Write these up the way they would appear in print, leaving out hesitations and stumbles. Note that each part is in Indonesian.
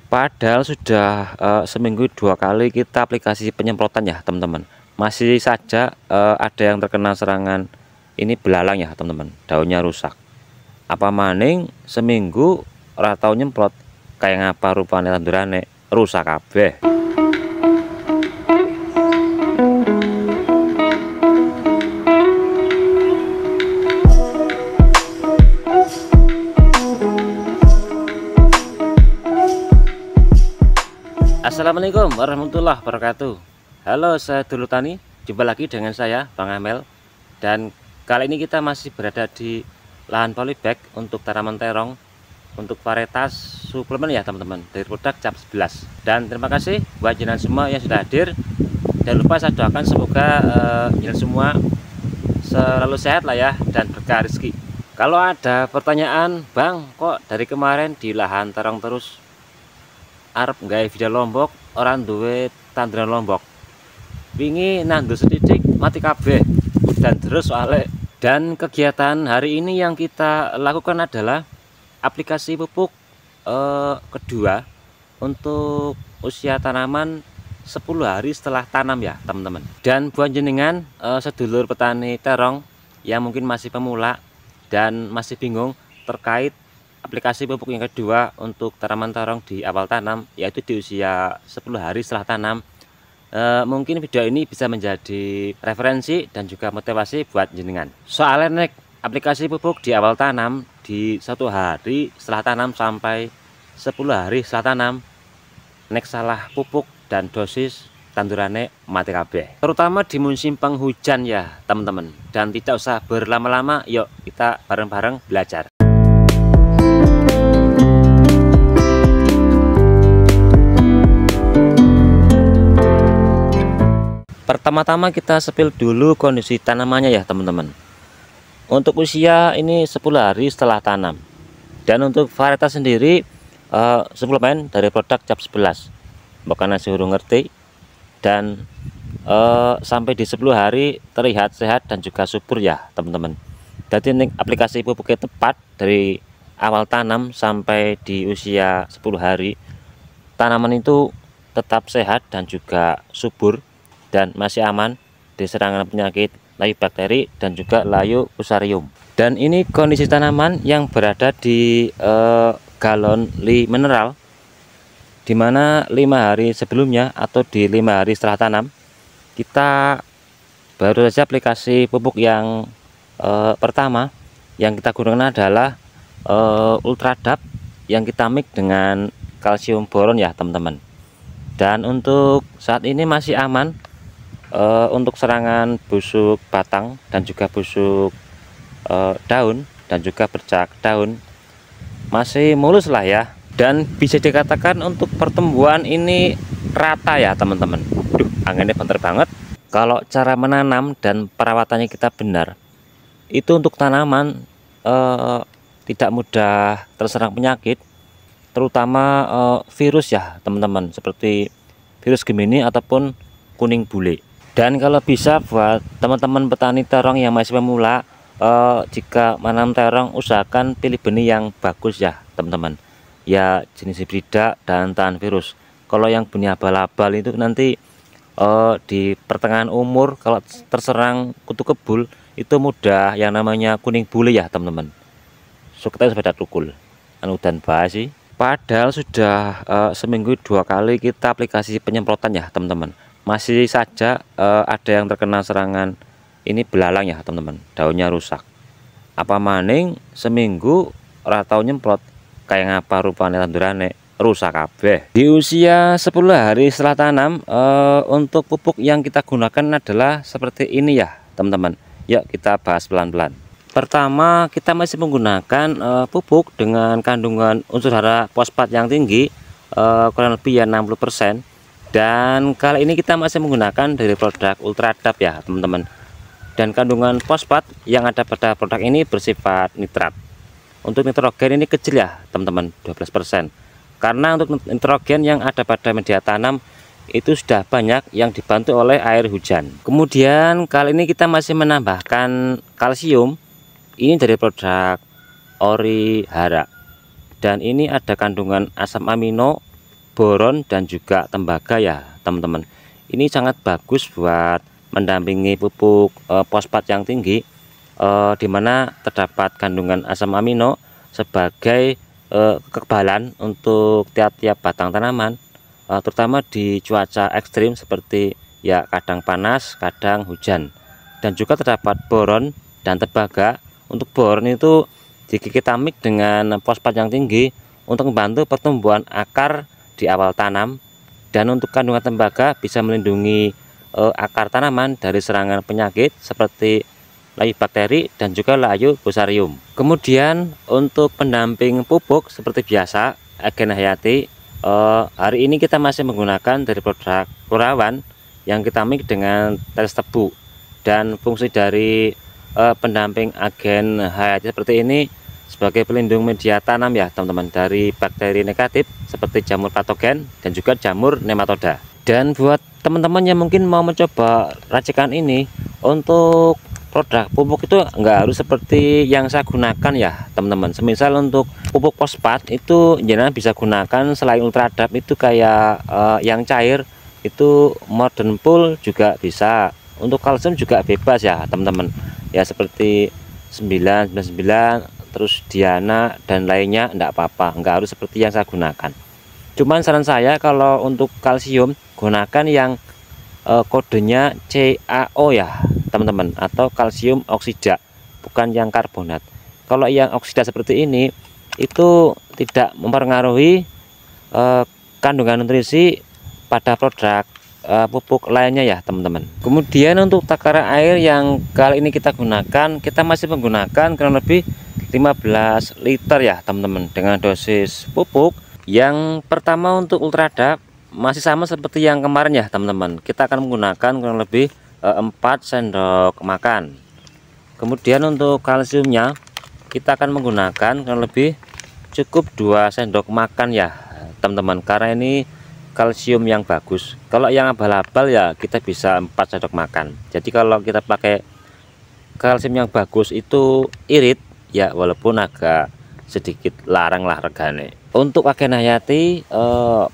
Padahal sudah seminggu 2 kali kita aplikasi penyemprotan ya teman-teman, masih saja ada yang terkena serangan ini belalang ya teman-teman, daunnya rusak. Apa maning seminggu ora tau nyemprot, kayak ngapa rupane tandurane rusak kabeh. Assalamualaikum warahmatullahi wabarakatuh. Halo, saya Dulur Tani. Jumpa lagi dengan saya Bang Amel. Dan kali ini kita masih berada di lahan polybag untuk tanaman terong, untuk varietas suplemen ya teman-teman, dari produk Cap 11. Dan terima kasih buat jenengan semua yang sudah hadir. Jangan lupa saya doakan semoga jenengan semua selalu sehat lah ya, dan berkah rezeki. Kalau ada pertanyaan, Bang, kok dari kemarin di lahan terong terus arep nggawe video lombok, orang duwe tanduran lombok, wingi nandur sedikit mati kabeh dan terus soalnya. Dan kegiatan hari ini yang kita lakukan adalah aplikasi pupuk kedua untuk usia tanaman 10 hari setelah tanam ya teman-teman. Dan buat jenengan sedulur petani terong yang mungkin masih pemula dan masih bingung terkait aplikasi pupuk yang kedua untuk tanaman terong di awal tanam, yaitu di usia 10 hari setelah tanam, mungkin video ini bisa menjadi referensi dan juga motivasi buat jenengan. Soalnya nek aplikasi pupuk di awal tanam di 1 hari setelah tanam sampai 10 hari setelah tanam, nek salah pupuk dan dosis tandurane mati kabeh, terutama di musim penghujan ya teman-teman. Dan tidak usah berlama-lama, yuk kita bareng-bareng belajar. Pertama-tama kita sepil dulu kondisi tanamannya ya teman-teman. Untuk usia ini 10 hari setelah tanam. Dan untuk varietas sendiri suplemen dari produk Cap 11. Bukan nasi hurung ngerti. Dan sampai di 10 hari terlihat sehat dan juga subur ya teman-teman. Jadi ini aplikasi pupuknya tepat dari awal tanam sampai di usia 10 hari. Tanaman itu tetap sehat dan juga subur, dan masih aman di serangan penyakit layu bakteri dan juga layu fusarium. Dan ini kondisi tanaman yang berada di galon li mineral, dimana 5 hari sebelumnya atau di 5 hari setelah tanam kita baru saja aplikasi pupuk yang pertama yang kita gunakan adalah Ultradap yang kita mix dengan kalsium boron ya teman-teman. Dan untuk saat ini masih aman untuk serangan busuk batang dan juga busuk daun dan juga bercak daun, masih mulus lah ya. Dan bisa dikatakan untuk pertumbuhan ini rata ya teman-teman. Anginnya banter banget. Kalau cara menanam dan perawatannya kita benar, itu untuk tanaman tidak mudah terserang penyakit, terutama virus ya teman-teman, seperti virus Gemini ataupun kuning bule. Dan kalau bisa buat teman-teman petani terong yang masih pemula, jika menanam terong usahakan pilih benih yang bagus ya teman-teman, ya jenis hibrida dan tahan virus. Kalau yang benih abal-abal itu nanti di pertengahan umur kalau terserang kutu kebul itu mudah yang namanya kuning bule ya teman-teman. So kita sepeda tukul anu dan basi. Padahal sudah seminggu 2 kali kita aplikasi penyemprotan ya teman-teman, masih saja ada yang terkena serangan ini belalang ya teman-teman, daunnya rusak. Apa maning seminggu ora tau nyemprot, kayak ngapa rupane tandurane rusak kabeh. Di usia 10 hari setelah tanam, untuk pupuk yang kita gunakan adalah seperti ini ya teman-teman. Yuk kita bahas pelan-pelan. Pertama, kita masih menggunakan pupuk dengan kandungan unsur hara fosfat yang tinggi, kurang lebih ya 60%. Dan kali ini kita masih menggunakan dari produk Ultradap ya teman-teman. Dan kandungan fosfat yang ada pada produk ini bersifat nitrat. Untuk nitrogen ini kecil ya teman-teman, 12%. Karena untuk nitrogen yang ada pada media tanam itu sudah banyak yang dibantu oleh air hujan. Kemudian kali ini kita masih menambahkan kalsium. Ini dari produk Orihara. Dan ini ada kandungan asam amino boron dan juga tembaga ya teman-teman. Ini sangat bagus buat mendampingi pupuk fosfat yang tinggi, dimana terdapat kandungan asam amino sebagai kekebalan untuk tiap-tiap batang tanaman, terutama di cuaca ekstrim seperti ya kadang panas kadang hujan. Dan juga terdapat boron dan tembaga. Untuk boron itu jika kita mix dengan fosfat yang tinggi untuk membantu pertumbuhan akar di awal tanam, dan untuk kandungan tembaga bisa melindungi akar tanaman dari serangan penyakit seperti layu bakteri dan juga layu fusarium. Kemudian untuk pendamping pupuk seperti biasa Agen Hayati, hari ini kita masih menggunakan dari produk Plurawan yang kita mix dengan tetes tebu. Dan fungsi dari pendamping Agen Hayati seperti ini sebagai pelindung media tanam ya teman-teman, dari bakteri negatif seperti jamur patogen dan juga jamur nematoda. Dan buat teman-teman yang mungkin mau mencoba racikan ini, untuk produk pupuk itu enggak harus seperti yang saya gunakan ya teman-teman. Semisal untuk pupuk fosfat itu jangan bisa gunakan selain Ultradap itu kayak yang cair itu Modern Pool juga bisa. Untuk kalsium juga bebas ya teman-teman, ya seperti 999 terus Diana dan lainnya, enggak apa-apa, enggak harus seperti yang saya gunakan. Cuman saran saya kalau untuk kalsium gunakan yang kodenya CaO ya teman-teman, atau kalsium oksida, bukan yang karbonat. Kalau yang oksida seperti ini itu tidak mempengaruhi kandungan nutrisi pada produk pupuk lainnya ya teman-teman. Kemudian untuk takaran air yang kali ini kita gunakan, kita masih menggunakan kurang lebih 15 liter ya teman-teman, dengan dosis pupuk yang pertama untuk Ultradap masih sama seperti yang kemarin ya teman-teman. Kita akan menggunakan kurang lebih 4 sendok makan. Kemudian untuk kalsiumnya kita akan menggunakan kurang lebih cukup 2 sendok makan ya teman-teman, karena ini kalsium yang bagus. Kalau yang abal-abal ya kita bisa 4 sendok makan. Jadi kalau kita pakai kalsium yang bagus itu irit ya, walaupun agak sedikit larang lah regane. Untuk Agen Hayati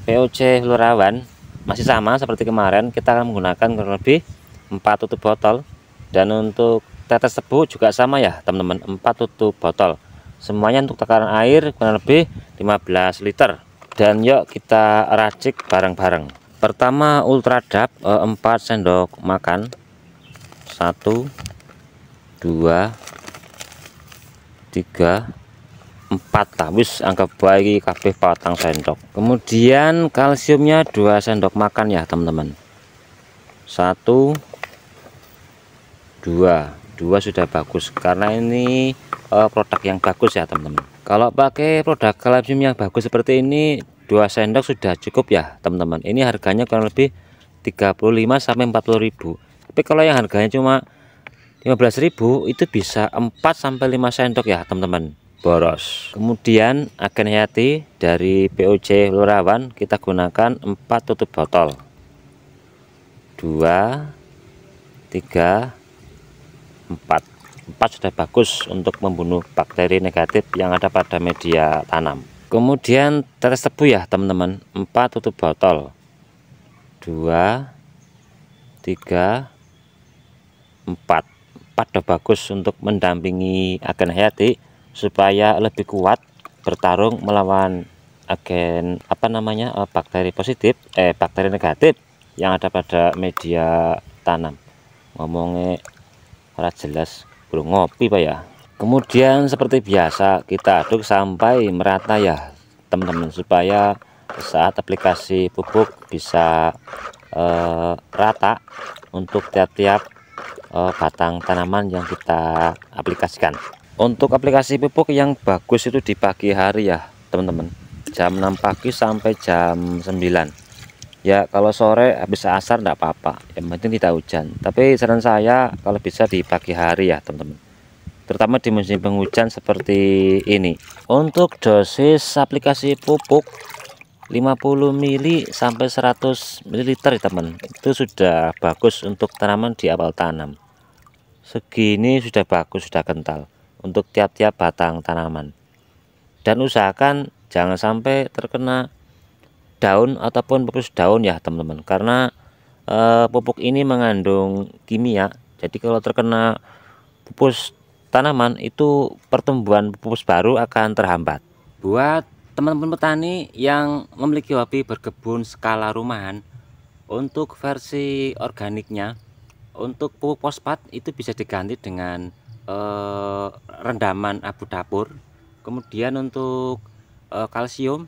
POC Plurawan masih sama seperti kemarin, kita akan menggunakan kurang lebih 4 tutup botol. Dan untuk tetes tebu juga sama ya teman-teman, 4 tutup botol. Semuanya untuk takaran air kurang lebih 15 liter. Dan yuk kita racik bareng-bareng. Pertama Ultradap 4 sendok makan, 1 2 3 4 lah, wis anggap baik kabeh patang sendok. Kemudian kalsiumnya 2 sendok makan ya teman-teman, 1 2 sudah bagus, karena ini produk yang bagus ya teman-teman. Kalau pakai produk kalsium yang bagus seperti ini 2 sendok sudah cukup ya teman-teman. Ini harganya kurang lebih 35 sampai 40.000. Tapi kalau yang harganya cuma 15.000 itu bisa 4 sampai 5 sendok ya teman-teman, boros. Kemudian Agen Hayati dari POC Plurawan kita gunakan 4 tutup botol, 2 3 4 sudah bagus untuk membunuh bakteri negatif yang ada pada media tanam. Kemudian tetes tebu ya teman-teman, 4 tutup botol, 2 3 4 sudah bagus untuk mendampingi Agen Hayati supaya lebih kuat bertarung melawan agen bakteri positif bakteri negatif yang ada pada media tanam. Ngomongnya ora jelas, belum ngopi Pak ya. Kemudian seperti biasa kita aduk sampai merata ya teman-teman, supaya saat aplikasi pupuk bisa rata untuk tiap-tiap batang tanaman yang kita aplikasikan. Untuk aplikasi pupuk yang bagus itu di pagi hari ya teman-teman, jam 6 pagi sampai jam 9 ya. Kalau sore habis asar enggak apa-apa, yang penting tidak hujan. Tapi saran saya kalau bisa di pagi hari ya teman-teman, terutama di musim penghujan seperti ini. Untuk dosis aplikasi pupuk 50 ml sampai 100 ml ya teman, itu sudah bagus untuk tanaman di awal tanam. Segini sudah bagus, sudah kental untuk tiap-tiap batang tanaman. Dan usahakan jangan sampai terkena daun ataupun pupus daun ya teman-teman, karena pupuk ini mengandung kimia. Jadi kalau terkena pupus tanaman itu pertumbuhan pupus baru akan terhambat. Buat teman-teman petani yang memiliki hobi berkebun skala rumahan, untuk versi organiknya, untuk pupuk fosfat itu bisa diganti dengan rendaman abu dapur. Kemudian untuk kalsium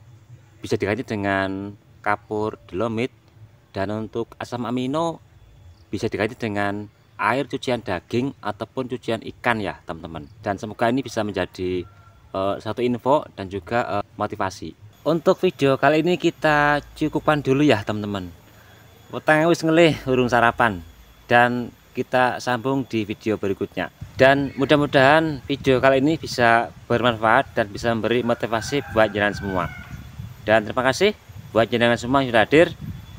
bisa diganti dengan kapur dolomit, dan untuk asam amino bisa diganti dengan air cucian daging ataupun cucian ikan ya teman-teman. Dan semoga ini bisa menjadi satu info dan juga motivasi. Untuk video kali ini kita cukupkan dulu ya teman-teman. Utang wis ngelih urung sarapan, dan kita sambung di video berikutnya. Dan mudah-mudahan video kali ini bisa bermanfaat dan bisa memberi motivasi buat jenengan semua. Dan terima kasih buat jenengan semua yang sudah hadir,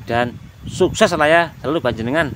dan sukses lah ya selalu buat jenengan.